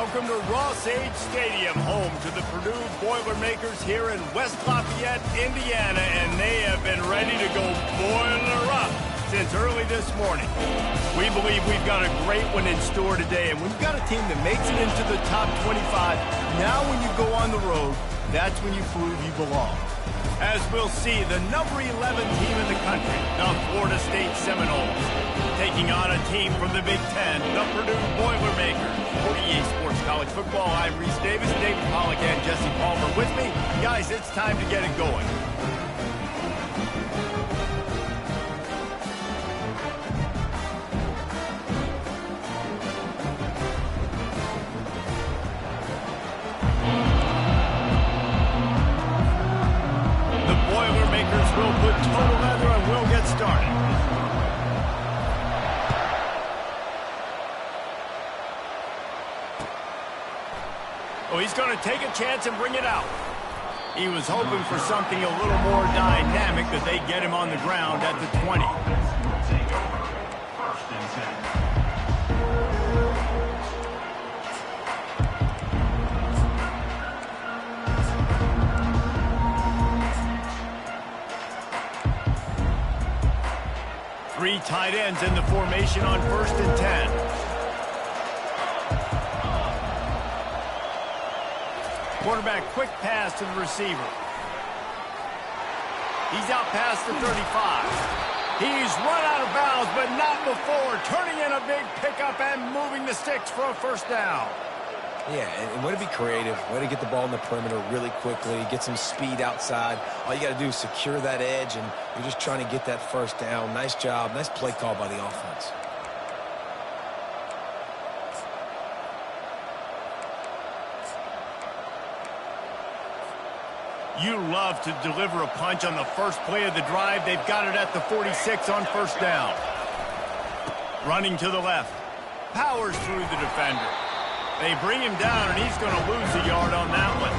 Welcome to Ross-Age Stadium, home to the Purdue Boilermakers here in West Lafayette, Indiana, and they have been ready to go boiler up since early this morning. We believe we've got a great one in store today, and when you've got a team that makes it into the top 25, now when you go on the road, that's when you prove you belong. As we'll see, the number 11 team in the country, the Florida State Seminoles, taking on a team from the Big Ten, the Purdue Boilermakers. For EA Sports College Football, I'm Reese Davis, David Pollack, and Jesse Palmer with me. Guys, it's time to get it going. We'll put total leather and we'll get started. Oh, he's going to take a chance and bring it out. He was hoping for something a little more dynamic, but they get him on the ground at the 20. First and 10. 3 tight ends in the formation on 1st and 10. Quarterback quick pass to the receiver. He's out past the 35. He's run out of bounds, but not before turning in a big pickup and moving the sticks for a first down. Yeah, and way to be creative, way to get the ball in the perimeter really quickly, get some speed outside. All you got to do is secure that edge, and you're just trying to get that first down. Nice job, nice play call by the offense. You love to deliver a punch on the first play of the drive. They've got it at the 46 on first down. Running to the left. Powers through the defender. They bring him down, and he's going to lose a yard on that one.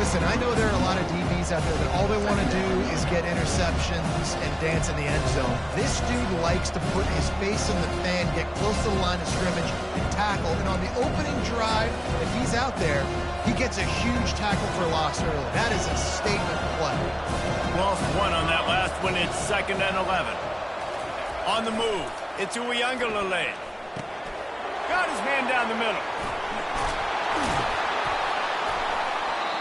Listen, I know there are a lot of DBs out there that all they want to do is get interceptions and dance in the end zone. This dude likes to put his face in the fan, get close to the line of scrimmage, and tackle. And on the opening drive, if he's out there, he gets a huge tackle for loss early. That is a statement play. Lost one on that last one. It's 2nd and 11. On the move, it's Uiagalelei. Got his man down the middle.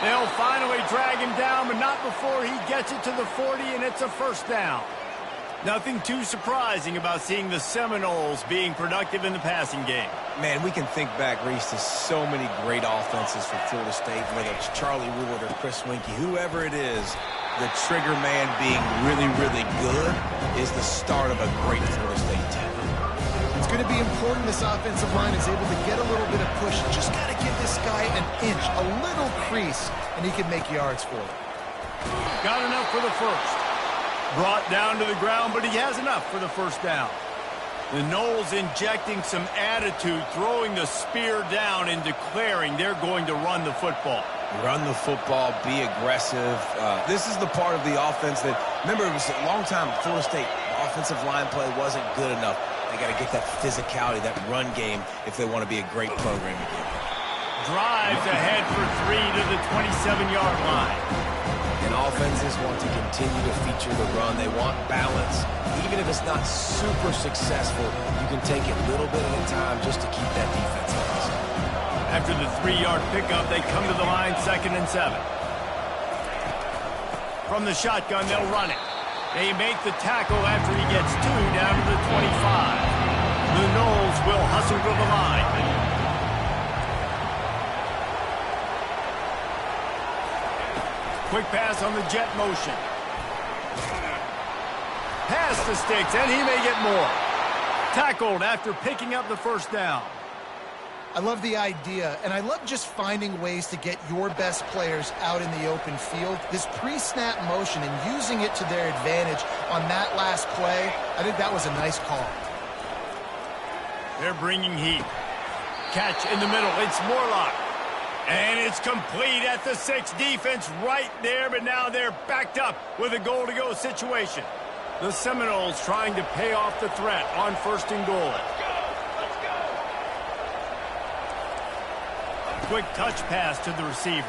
They'll finally drag him down, but not before he gets it to the 40, and it's a first down. Nothing too surprising about seeing the Seminoles being productive in the passing game. Man, we can think back, Reese, to so many great offenses for Florida State, whether it's Charlie Wood or Chris Winkie, whoever it is, the trigger man being really, really good is the start of a great Florida State team. It's going to be important this offensive line is able to get a little bit of push. Just got to give this guy an inch, a little crease, and he can make yards for it. Got enough for the first. Brought down to the ground, but he has enough for the first down. The Noles injecting some attitude, throwing the spear down and declaring they're going to run the football. Run the football, be aggressive. This is the part of the offense that, remember, it was a long time Florida State offensive line play wasn't good enough. They got to get that physicality, that run game, if they want to be a great program again. Drives ahead for 3 to the 27-yard line. And offenses want to continue to feature the run. They want balance. Even if it's not super successful, you can take it little bit at a time just to keep that defense honest. After the 3-yard pickup, they come to the line 2nd and 7. From the shotgun, they'll run it. They make the tackle after he gets 2 down to the 25. The Noles will hustle to the line. Quick pass on the jet motion. Pass the sticks, and he may get more. Tackled after picking up the first down. I love the idea, and I love just finding ways to get your best players out in the open field. This pre-snap motion and using it to their advantage on that last play, I think that was a nice call. They're bringing heat. Catch in the middle. It's Morlock. And it's complete at the 6. Defense right there, but now they're backed up with a goal-to-go situation. The Seminoles trying to pay off the threat on 1st and goal. quick touch pass to the receiver.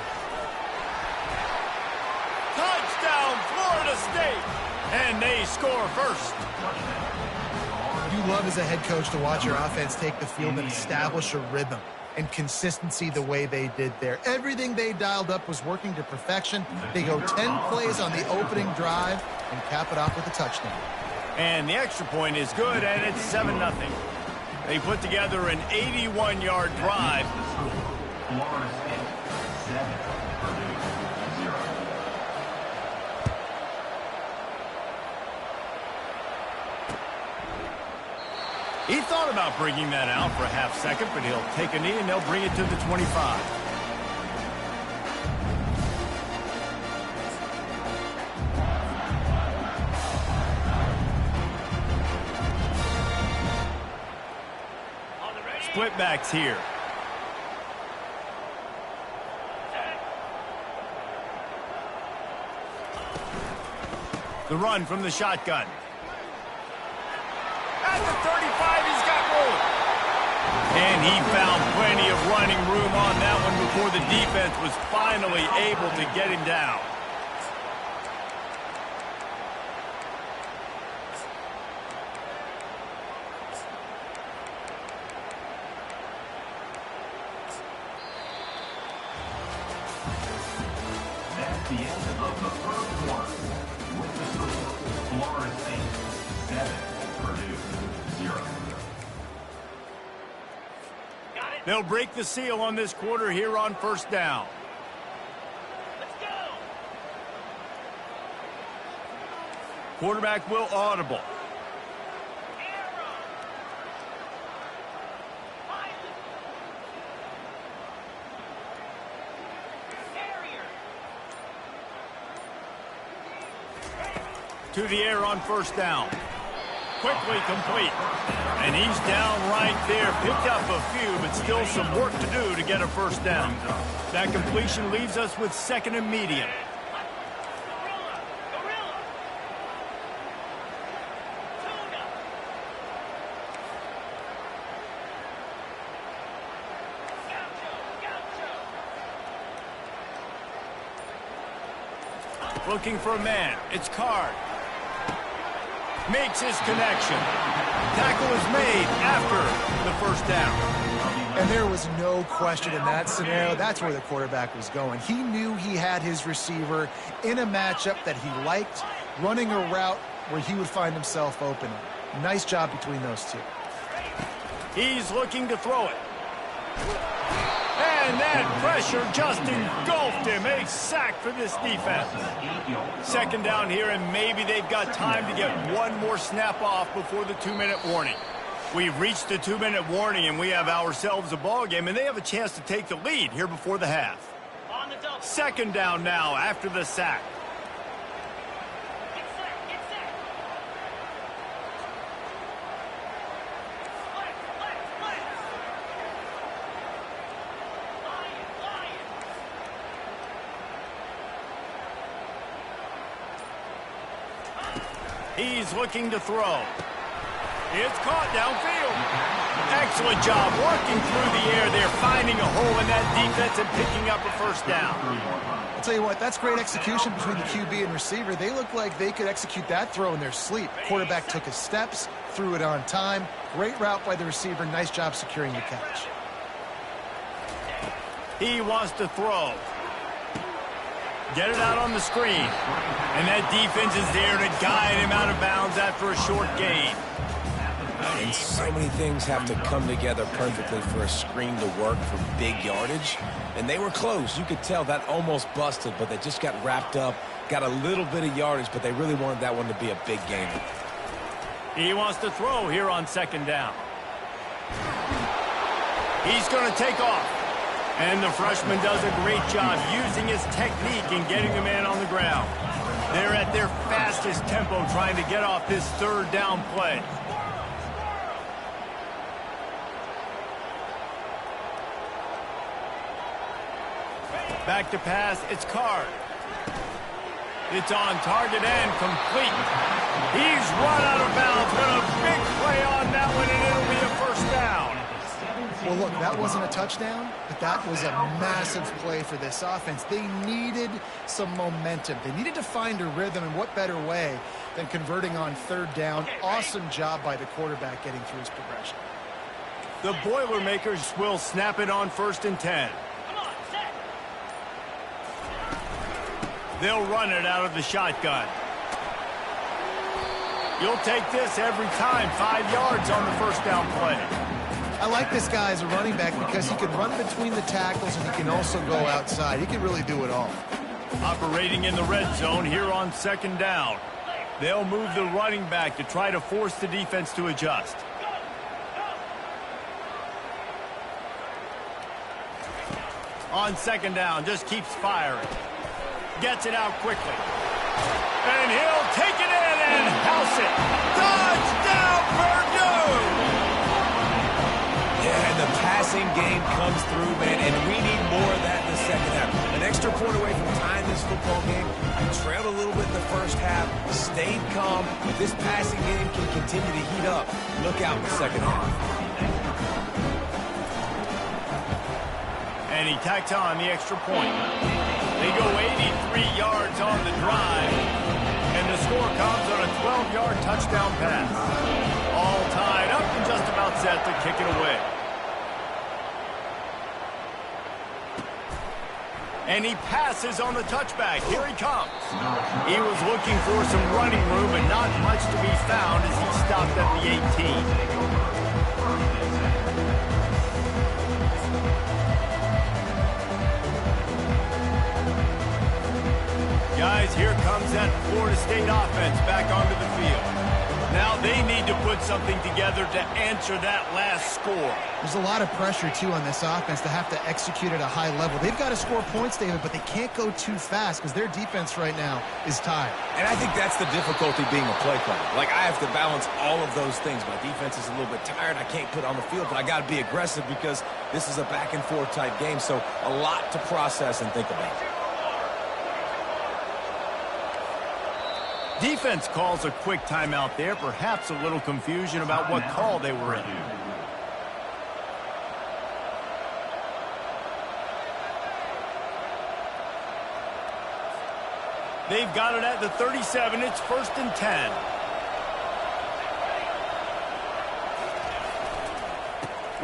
Touchdown, Florida State! And they score first. You love as a head coach to watch your offense take the field and establish a rhythm and consistency the way they did there. Everything they dialed up was working to perfection. They go 10 plays on the opening drive and cap it off with a touchdown. And the extra point is good, and it's 7-0. They put together an 81-yard drive. Florida State 7, Purdue 0. He thought about bringing that out for a half second, but he'll take a knee and they'll bring it to the 25. Split backs here. The run from the shotgun. At the 35, he's got room. And he found plenty of running room on that one before the defense was finally able to get him down. That's the end of the first quarter. With the score, Florida State 7, Purdue 0. They'll break the seal on this quarter here on first down. Let's go. Quarterback will audible. To the air on first down. Quickly complete. And he's down right there. Picked up a few, but still some work to do to get a first down. That completion leaves us with second and medium. Looking for a man. It's Card. Makes his connection. Tackle is made after the first down. And there was no question in that scenario. That's where the quarterback was going. He knew he had his receiver in a matchup that he liked, running a route where he would find himself open. Nice job between those two. He's looking to throw it. And that pressure just engulfed him. A sack for this defense. Second down here, and maybe they've got time to get one more snap off before the 2-minute warning. We've reached the 2-minute warning, and we have ourselves a ball game, and they have a chance to take the lead here before the half. Second down now after the sack. He's looking to throw. It's caught downfield. Excellent job working through the air there, finding a hole in that defense and picking up a first down. I'll tell you what, that's great execution between the QB and receiver. They look like they could execute that throw in their sleep. Quarterback took his steps, threw it on time. Great route by the receiver. Nice job securing the catch. He wants to throw. Get it out on the screen. And that defense is there to guide him out of bounds after a short gain. And so many things have to come together perfectly for a screen to work for big yardage. And they were close. You could tell that almost busted, but they just got wrapped up, got a little bit of yardage, but they really wanted that one to be a big gainer. He wants to throw here on second down. He's going to take off. And the freshman does a great job using his technique and getting the man on the ground. They're at their fastest tempo trying to get off this third down play. Back to pass, it's Card. It's on target and complete. He's run out of bounds, but a big play on that one, and it'll be a first down. Well, look, that wasn't a touchdown, but that was a massive play for this offense. They needed some momentum. They needed to find a rhythm, and what better way than converting on third down. Awesome job by the quarterback getting through his progression. The Boilermakers will snap it on 1st and 10. Come on, set. They'll run it out of the shotgun. You'll take this every time. 5 yards on the first down play. I like this guy as a running back because he can run between the tackles and he can also go outside. He can really do it all. Operating in the red zone here on 2nd down. They'll move the running back to try to force the defense to adjust. On 2nd down, just keeps firing. Gets it out quickly. And he'll take it in and house it. Touchdown, Purdue! Yeah, and the passing game comes through, man, and we need more of that in the second half. An extra point away from tying this football game. I trailed a little bit in the first half, stayed calm. If this passing game can continue to heat up, look out in the second half. And he tacks on the extra point. They go 83 yards on the drive. And the score comes on a 12-yard touchdown pass. All tied up and just about set to kick it away. And he passes on the touchback. Here he comes. He was looking for some running room, but not much to be found as he stopped at the 18. Guys, here comes that Florida State offense back onto the field. Now they need to put something together to answer that last score. There's a lot of pressure, too, on this offense to have to execute at a high level. They've got to score points, David, but they can't go too fast because their defense right now is tired. And I think that's the difficulty being a play caller. Like, I have to balance all of those things. My defense is a little bit tired. I can't put it on the field, but I got to be aggressive because this is a back-and-forth type game. So a lot to process and think about. Defense calls a quick timeout there. Perhaps a little confusion about what call they were in. They've got it at the 37. It's 1st and 10.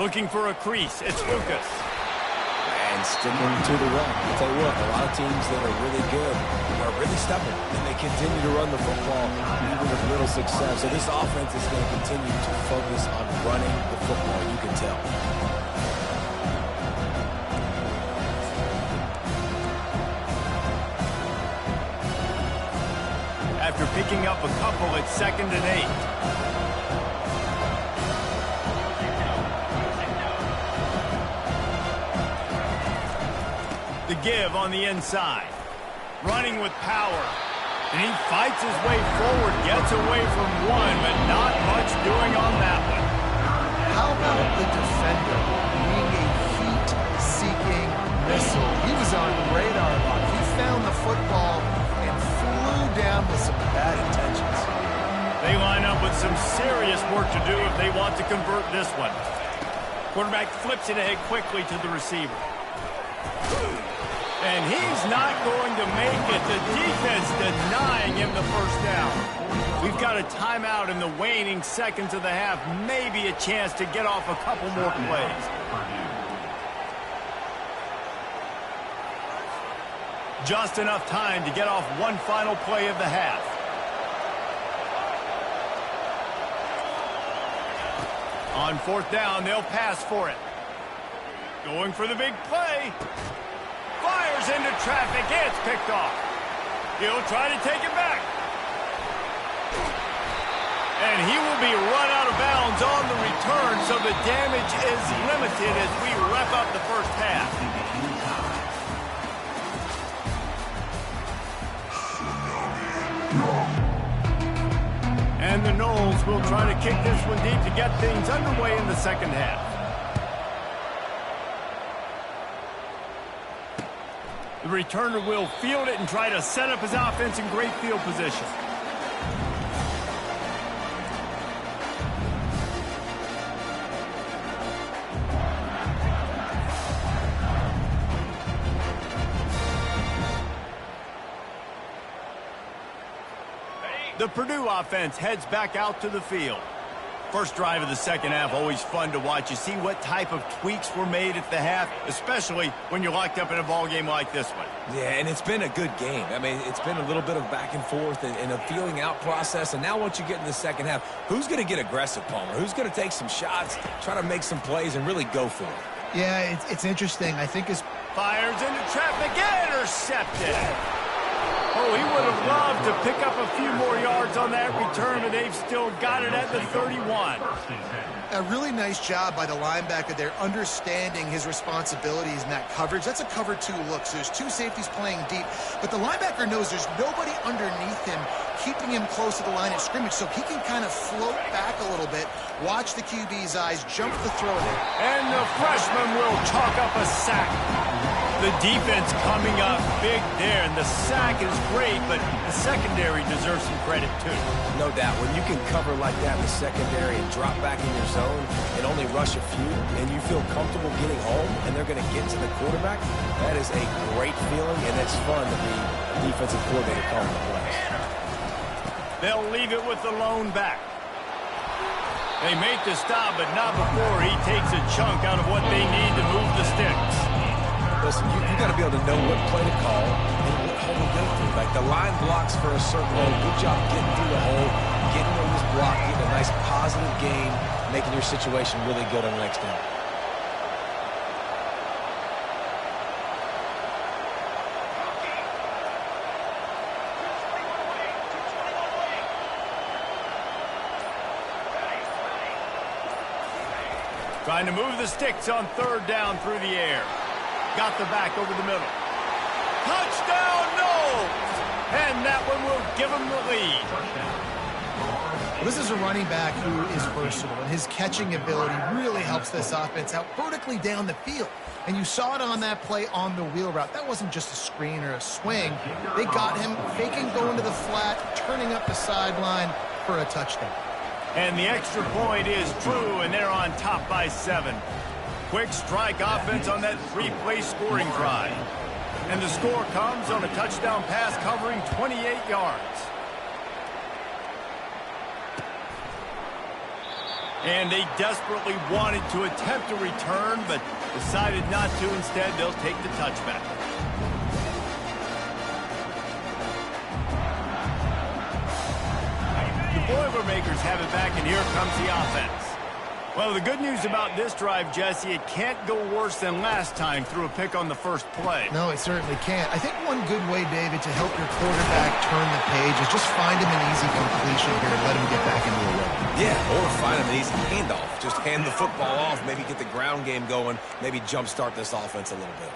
Looking for a crease. It's Lucas. And sticking to the run. I'll tell you what, a lot of teams that are really good are really stubborn, and they continue to run the football even with little success. So this offense is going to continue to focus on running the football, you can tell. After picking up a couple, it's 2nd and 8. The give on the inside. Running with power. And he fights his way forward, gets away from one, but not much doing on that one. How about the defender being a heat-seeking missile? He was on radar lock. He found the football and flew down with some bad intentions. They line up with some serious work to do if they want to convert this one. Quarterback flips it ahead quickly to the receiver. And he's not going to make it. The defense denying him the first down. We've got a timeout in the waning seconds of the half. Maybe a chance to get off a couple more plays. Just enough time to get off one final play of the half. On 4th down, they'll pass for it. Going for the big play. Fires into traffic. It's picked off. He'll try to take it back. And he will be run out of bounds on the return, so the damage is limited as we wrap up the first half. And the Noles will try to kick this one deep to get things underway in the second half. The returner will field it and try to set up his offense in great field position. The Purdue offense heads back out to the field. First drive of the second half, always fun to watch. You see what type of tweaks were made at the half, especially when you're locked up in a ball game like this one. Yeah, and it's been a good game. I mean, it's been a little bit of back and forth and a feeling out process. And now once you get in the second half, who's going to get aggressive, Palmer? Who's going to take some shots, try to make some plays, and really go for it? Yeah, it's interesting. I think it's... Fires into traffic, intercepted. Oh, he would have loved to pick up a few more yards on that return, but they've still got it at the 31. A really nice job by the linebacker there, understanding his responsibilities in that coverage. That's a cover 2 look, so there's 2 safeties playing deep, but the linebacker knows there's nobody underneath him keeping him close to the line of scrimmage, so he can kind of float back a little bit, watch the QB's eyes, jump the throw there. And the freshman will chalk up a sack. The defense coming up big there, and the sack is great, but the secondary deserves some credit too. No doubt. When you can cover like that in the secondary and drop back in your zone and only rush a few, and you feel comfortable getting home, and they're going to get to the quarterback, that is a great feeling, and it's fun to be a defensive coordinator calling the plays. They'll leave it with the lone back. They make the stop, but not before he takes a chunk out of what they need to move the sticks. Listen, you got to be able to know what play to call and what hole to go through. Like the line blocks for a certain hole. Good job getting through the hole, getting where it was blocked, getting a nice positive gain, making your situation really good on the next down. Trying to move the sticks on third down through the air. Got the back over the middle. Touchdown, no! And that one will give him the lead. This is a running back who is versatile, and his catching ability really helps this offense out vertically down the field. And you saw it on that play on the wheel route. That wasn't just a screen or a swing. They got him faking going to the flat, turning up the sideline for a touchdown. And the extra point is true, and they're on top by 7. Quick strike offense on that 3-play scoring drive. And the score comes on a touchdown pass covering 28 yards. And they desperately wanted to attempt a return, but decided not to. Instead, they'll take the touchback. The Boilermakers have it back, and here comes the offense. Well, the good news about this drive, Jesse, it can't go worse than last time through a pick on the first play. No, it certainly can't. I think one good way, David, to help your quarterback turn the page is just find him an easy completion here and let him get back into a rhythm. Yeah, or find him an easy handoff. Just hand the football off, maybe get the ground game going, maybe jumpstart this offense a little bit.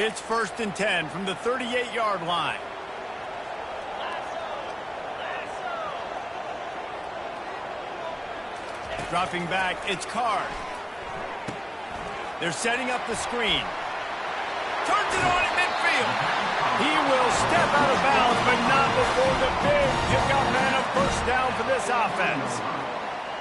It's 1st and 10 from the 38-yard line. Dropping back, it's Card. They're setting up the screen. Turns it on at midfield. He will step out of bounds, but not before the big pickup and a first down for this offense.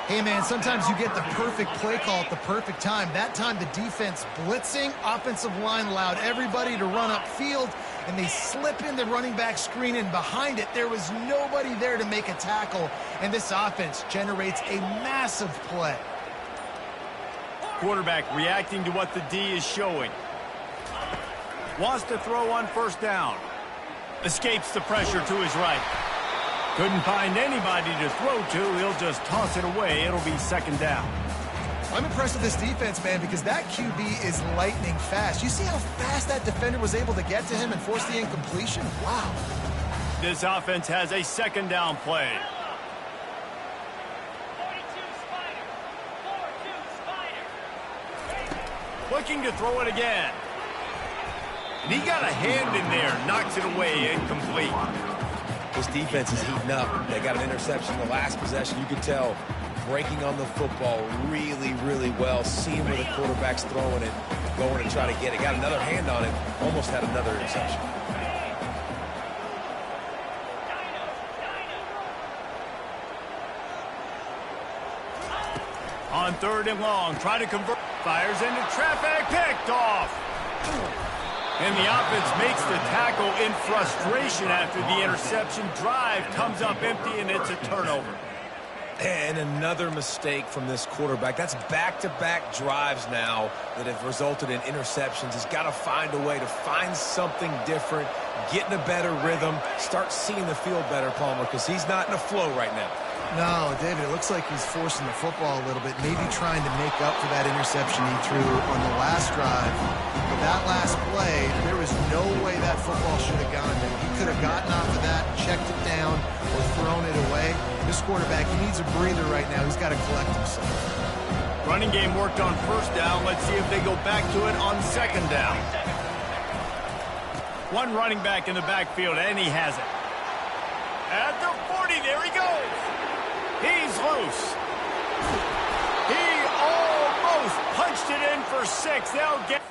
Hey, man, sometimes you get the perfect play call at the perfect time. That time the defense blitzing, offensive line allowed everybody to run upfield, and they slip in the running back screen, and behind it there was nobody there to make a tackle, and this offense generates a massive play. Quarterback reacting to what the D is showing. Wants to throw on first down. Escapes the pressure to his right. Couldn't find anybody to throw to. He'll just toss it away. It'll be second down. I'm impressed with this defense, man, because that QB is lightning fast. You see how fast that defender was able to get to him and force the incompletion? Wow. This offense has a second down play. 42 Spider. Looking to throw it again. And he got a hand in there. Knocks it away. Incomplete. This defense is heating up. They got an interception the last possession. You could tell breaking on the football really, really well. Seeing where the quarterback's throwing it, going to try to get it. Got another hand on it. Almost had another interception. On 3rd and long, trying to convert. Fires into traffic. Picked off. And the offense makes the tackle in frustration after the interception. Drive comes up empty, and it's a turnover. And another mistake from this quarterback. That's back-to-back drives now that have resulted in interceptions. He's got to find a way to find something different, get in a better rhythm, start seeing the field better, Palmer, because he's not in a flow right now. No, David, it looks like he's forcing the football a little bit, maybe trying to make up for that interception he threw on the last drive. But that last play, there was no way that football should have gone there. He could have gotten off of that, checked it down, or thrown it away. This quarterback, he needs a breather right now. He's got to collect himself. Running game worked on first down. Let's see if they go back to it on second down. One running back in the backfield, and he has it. At the 40, there he goes. He's loose. He almost punched it in for 6. They'll get...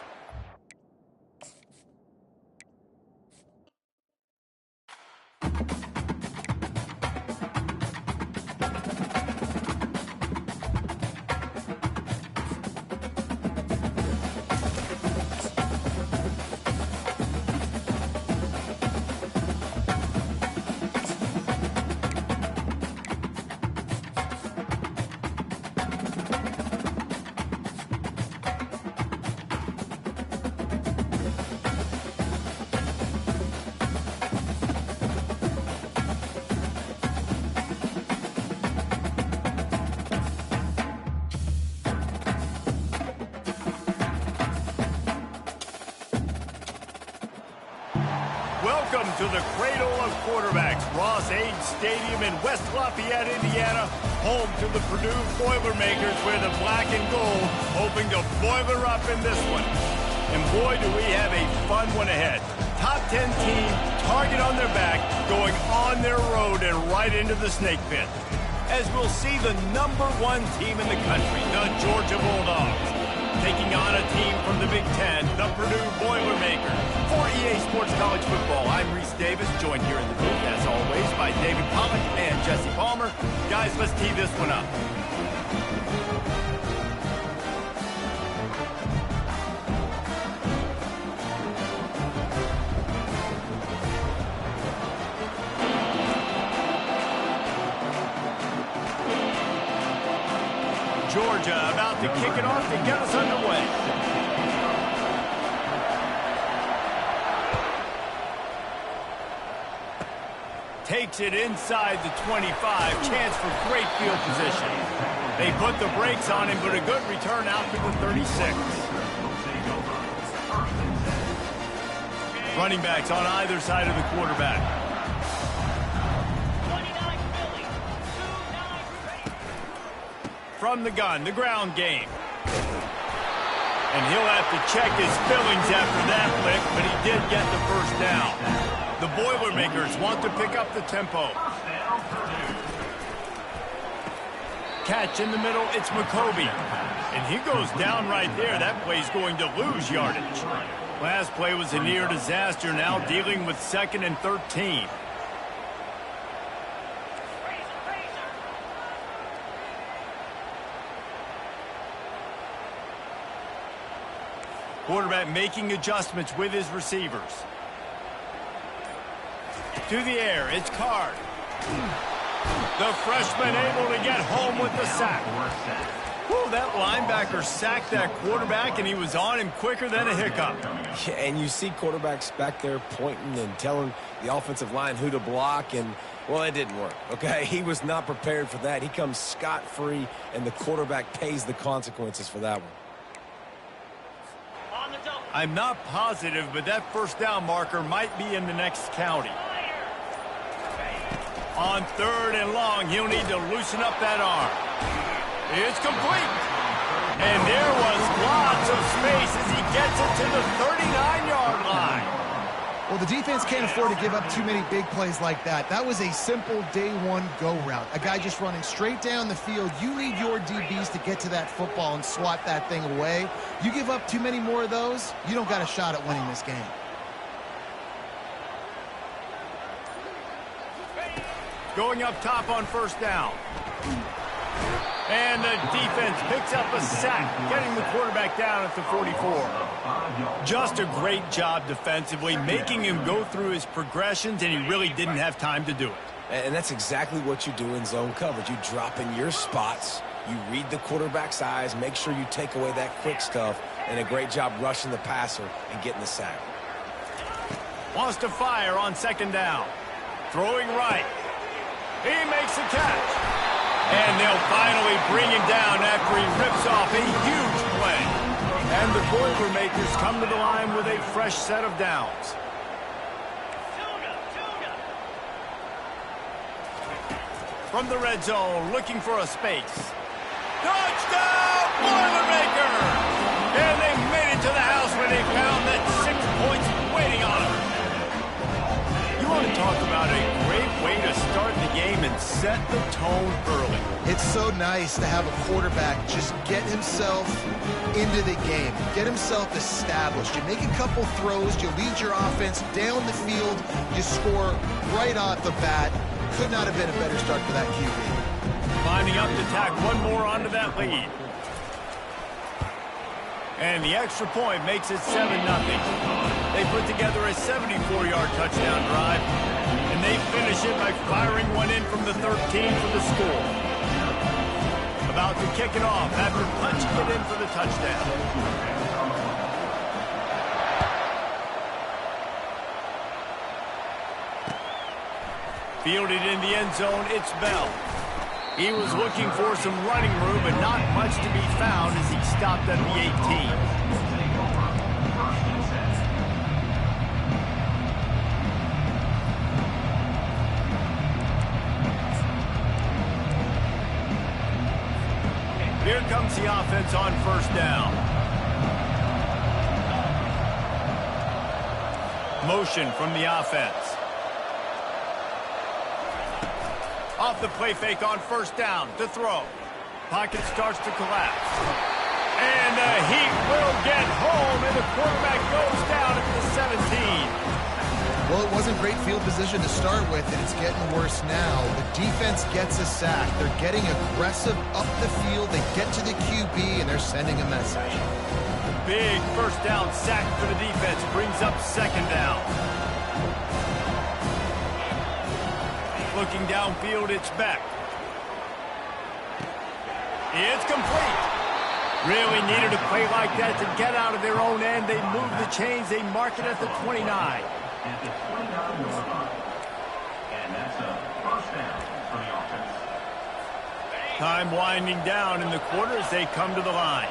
Welcome to the cradle of quarterbacks, Ross-Ade Stadium in West Lafayette, Indiana, home to the Purdue Boilermakers, where the black and gold hoping to boiler up in this one. And boy, do we have a fun one ahead. Top 10 team, target on their back, going on their road and right into the snake pit. As we'll see the #1 team in the country, the Georgia Bulldogs, taking on a team from the Big Ten, the Purdue Boilermakers. For EA Sports College Football, I'm Reese Davis, joined here in the booth, as always, by David Pollack and Jesse Palmer. Guys, let's tee this one up. Georgia about to kick it off to get us underway. Takes it inside the 25. Chance for great field position. They put the brakes on him, but a good return out to the 36. Running backs on either side of the quarterback. From the gun, the ground game. And he'll have to check his fillings after that lick, but he did get the first down. The Boilermakers want to pick up the tempo. Catch in the middle, it's McCovey. And he goes down right there. That play's going to lose yardage. Last play was a near disaster, now dealing with 2nd and 13. Quarterback making adjustments with his receivers. To the air, it's Card. The freshman able to get home with the sack. Whew, that linebacker sacked that quarterback, and he was on him quicker than a hiccup. Yeah, and you see quarterbacks back there pointing and telling the offensive line who to block, and, well, it didn't work, okay? He was not prepared for that. He comes scot-free, and the quarterback pays the consequences for that one. I'm not positive, but that first down marker might be in the next county. On 3rd and long, he'll need to loosen up that arm. It's complete. And there was lots of space as he gets it to the 39-yard line. Well, the defense can't afford to give up too many big plays like that. That was a simple day-one go route. A guy just running straight down the field. You need your DBs to get to that football and swat that thing away. You give up too many more of those, you don't got a shot at winning this game. Going up top on first down. And the defense picks up a sack, getting the quarterback down at the 44. Just a great job defensively, making him go through his progressions, and he really didn't have time to do it. And that's exactly what you do in zone coverage. You drop in your spots, you read the quarterback's eyes, make sure you take away that quick stuff, and a great job rushing the passer and getting the sack. Wants to fire on second down. Throwing right. He makes the catch. And they'll finally bring him down after he rips off a huge play. And the Boilermakers come to the line with a fresh set of downs. From the red zone, looking for a space. Touchdown, Boilermakers! And they made it to the house where they found that 6 points waiting on them. You want to talk about a great way to start the game and set the tone early. It's so nice to have a quarterback just get himself into the game, get himself established. You make a couple throws, you lead your offense down the field, you score right off the bat. Could not have been a better start for that QB. Lining up to tack one more onto that lead. And the extra point makes it 7-0. They put together a 74-yard touchdown drive, and they finish it by firing one in from the 13 for the score. About to kick it off after punching it in for the touchdown. Fielded in the end zone, it's Bell. He was looking for some running room, but not much to be found as he stopped at the 18. Here comes the offense on first down. Motion from the offense. Off the play fake on first down to throw. Pocket starts to collapse. And he will get home, and the quarterback goes down at the 17. Well, it wasn't great field position to start with, and it's getting worse now. The defense gets a sack. They're getting aggressive up the field. They get to the QB, and they're sending a message. Big first down sack for the defense brings up second down. Looking downfield, it's Beck. It's complete. Really needed a play like that to get out of their own end. They move the chains. They mark it at the 29. At the 29-yard line. And that's a first down for the offense. Time winding down in the quarter as they come to the line.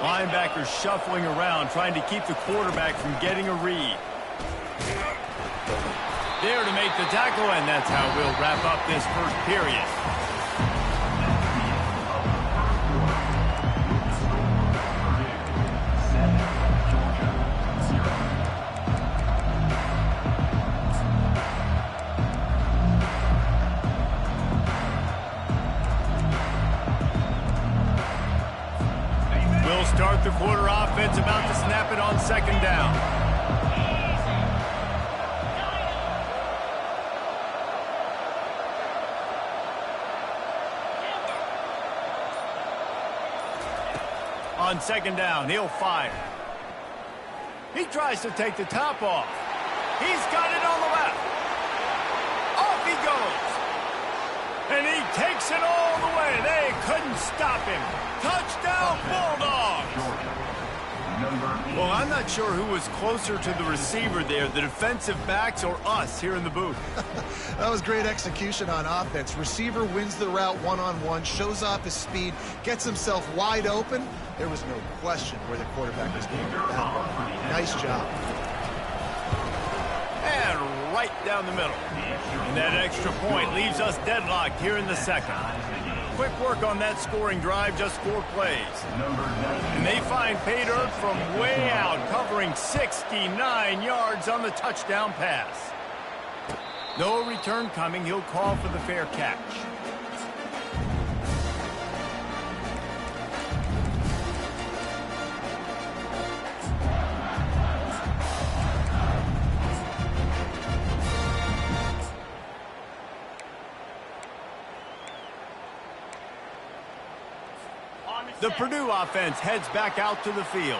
Linebackers shuffling around, trying to keep the quarterback from getting a read. There to make the tackle, and that's how we'll wrap up this first period. We'll start the quarter offense about to snap it on second down. On second down, he'll fire. He tries to take the top off. He's got it on the left. Off he goes. And he takes it all the way. They couldn't stop him. Touchdown, Bulldogs. Well, I'm not sure who was closer to the receiver there, the defensive backs or us here in the booth. That was great execution on offense. Receiver wins the route one-on-one, shows off his speed, gets himself wide open. There was no question where the quarterback was going with that one. Nice job. And right down the middle. And that extra point leaves us deadlocked here in the second. Quick work on that scoring drive, just 4 plays. And they find pay dirt from way out, covering 69 yards on the touchdown pass. No return coming. He'll call for the fair catch. The Purdue offense heads back out to the field.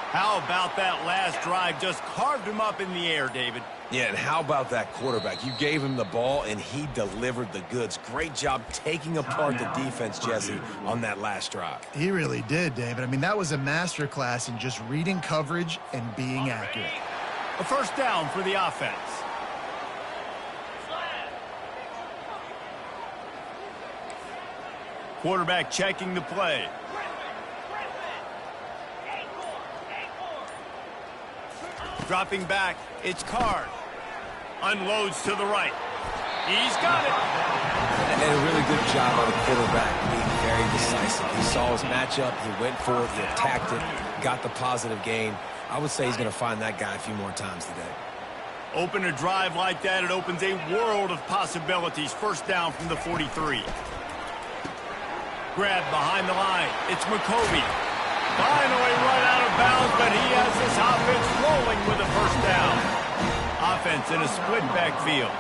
How about that last drive? Just carved him up in the air, David. Yeah, and how about that quarterback? You gave him the ball, and he delivered the goods. Great job taking apart the defense, Jesse, on that last drive. He really did, David. I mean, that was a masterclass in just reading coverage and being accurate. A first down for the offense. Quarterback checking the play. Dropping back, it's Card. Unloads to the right. He's got it. And a really good job on the quarterback being very decisive. He saw his matchup, he went for it, he attacked it, got the positive gain. I would say he's going to find that guy a few more times today. Open a drive like that, it opens a world of possibilities. First down from the 43. Grab behind the line. It's McCovey. Finally run out of bounds, but he has this offense rolling with a first down. Offense in a split backfield.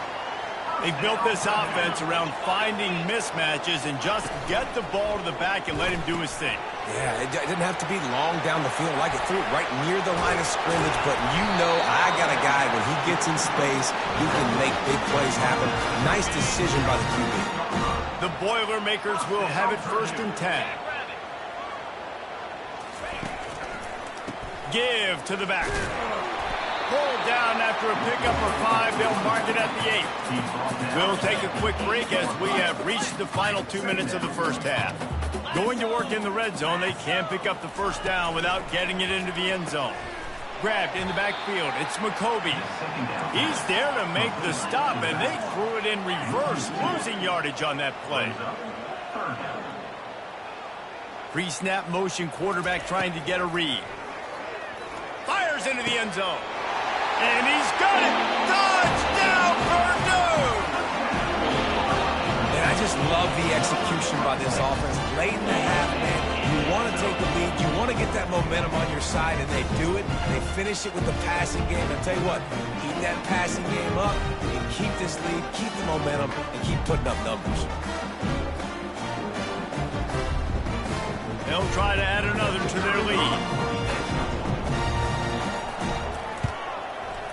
They built this offense around finding mismatches and just get the ball to the back and let him do his thing. Yeah, it didn't have to be long down the field. Like it threw it right near the line of scrimmage, but you know I got a guy, when he gets in space, he can make big plays happen. Nice decision by the QB. The Boilermakers will have it 1st and 10. Give to the back. Pulled down after a pickup of 5. They'll mark it at the 8. We'll take a quick break as we have reached the final 2 minutes of the first half. Going to work in the red zone, they can pick up the first down without getting it into the end zone. Grabbed in the backfield, it's McCovey. He's there to make the stop, and they threw it in reverse, losing yardage on that play. Pre-snap motion, quarterback trying to get a read. Fires into the end zone. And he's got it! Touchdown, Purdue! And I just love the execution by this offense. Late in the half, man, you want to take the lead. You want to get that momentum on your side, and they do it. They finish it with the passing game. I tell you what, keep that passing game up and keep this lead, keep the momentum, and keep putting up numbers. They'll try to add another to their lead.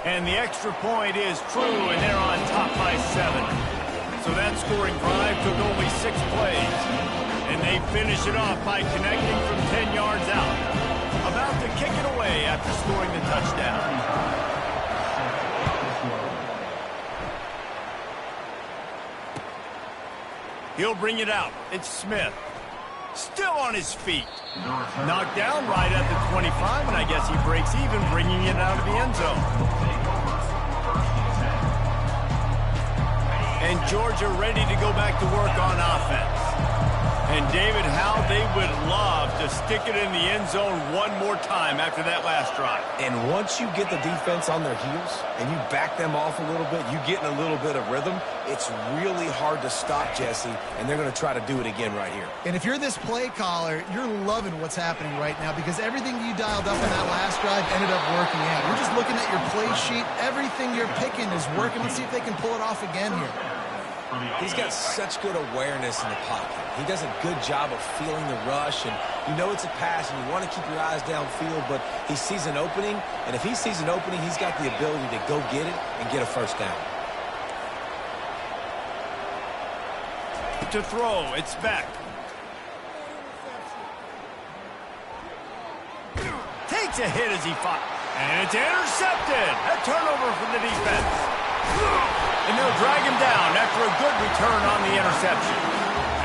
And the extra point is true, and they're on top by 7. So that scoring drive took only 6 plays. And they finish it off by connecting from 10 yards out. About to kick it away after scoring the touchdown. He'll bring it out. It's Smith. Still on his feet. Knocked down right at the 25, and I guess he breaks even, bringing it out of the end zone. And Georgia ready to go back to work on offense. And David, how they would love to stick it in the end zone one more time after that last drive. And once you get the defense on their heels and you back them off a little bit, you get in a little bit of rhythm, it's really hard to stop, Jesse, and they're going to try to do it again right here. And if you're this play caller, you're loving what's happening right now because everything you dialed up in that last drive ended up working out. You're just looking at your play sheet. Everything you're picking is working. Let's see if they can pull it off again here. He's got such good awareness in the pocket. He does a good job of feeling the rush, and you know it's a pass, and you want to keep your eyes downfield, but he sees an opening, and if he sees an opening, he's got the ability to go get it and get a first down. To throw, it's back. Takes a hit as he fought, and it's intercepted. A turnover for the defense. And they'll drag him down after a good return on the interception.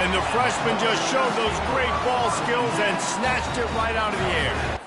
And the freshman just showed those great ball skills and snatched it right out of the air.